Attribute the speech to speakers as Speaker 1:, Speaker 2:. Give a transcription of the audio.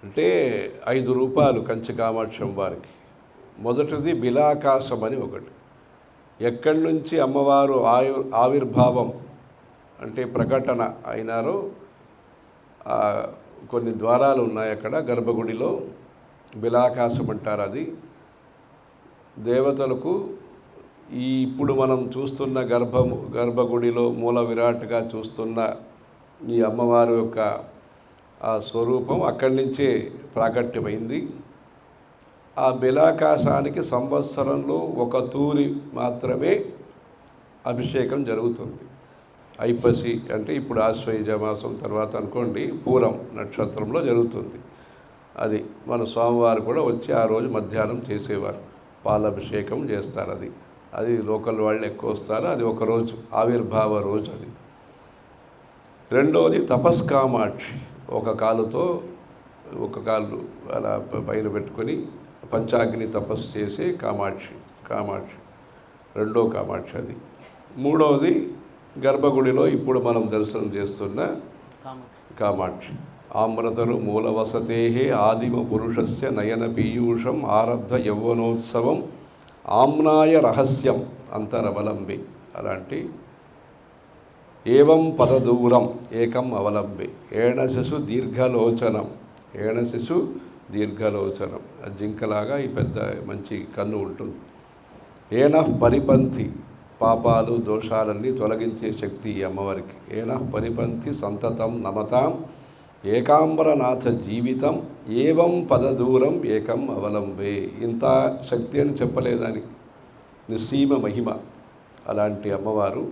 Speaker 1: అంటే 5 రూపాలు కంచి కామాక్షి అమ్మవారికి. మొదటిది బిలాకాశం అని ఒకటి. ఎక్కడి నుంచి అమ్మవారు ఆవిర్భావం అంటే ప్రకటన అయినారో కొన్ని ద్వారాలు ఉన్నాయి అక్కడ గర్భగుడిలో. బిలాకాశం అంటారు. అది దేవతలకు ఇప్పుడు మనం చూస్తున్న గర్భగుడిలో మూల విరాట్గా చూస్తున్న ఈ అమ్మవారి యొక్క ఆ స్వరూపం అక్కడి నుంచే ప్రాకట్యమైంది. ఆ బిలాకాశానికి సంవత్సరంలో ఒక తూరి మాత్రమే అభిషేకం జరుగుతుంది. ఐపసి అంటే ఇప్పుడు ఆశ్వయుజ మాసం తర్వాత అనుకోండి, పూరం నక్షత్రంలో జరుగుతుంది. అది మన స్వామివారు కూడా వచ్చి ఆ రోజు మధ్యాహ్నం చేసేవారు, పాలాభిషేకం చేస్తారు. అది లోకల్ వాళ్ళు ఎక్కువ వస్తారు. అది ఒకరోజు ఆవిర్భావ రోజు. అది రెండవది తపస్కామాక్షి. ఒక కాలుతో ఒక కాళ్ళు అలా పైన పెట్టుకొని పంచాగ్ని తపస్సు చేసే కామాక్షి రెండో కామాక్షి. అది మూడవది గర్భగుడిలో ఇప్పుడు మనం దర్శనం చేస్తున్న కామాక్షి. ఆమ్రతరు మూలవసతే ఆదిమ పురుషస్య నయన పీయూషం ఆరబ్ధ యౌవనోత్సవం ఆమ్నాయ రహస్యం అంతరవలంబి. అలాంటి ఏవం పదదూరం ఏకం అవలంబి ఏణశిశు దీర్ఘలోచనం. ఏణశిశు దీర్ఘలోచనం, జింకలాగా ఈ పెద్ద మంచి కన్ను ఉంటుంది. ఏనః పరిపంథి, పాపాలు దోషాలన్నీ తొలగించే శక్తి ఈ అమ్మవారికి. ఏనః పరిపంథి సంతతం నమతాం ఏకాంబరనాథ జీవితం ఏవం పదదూరం ఏకం అవలంబే. ఇంత శక్తి అని చెప్పలేదానికి, నిస్సీమ మహిమ అలాంటి అమ్మవారు.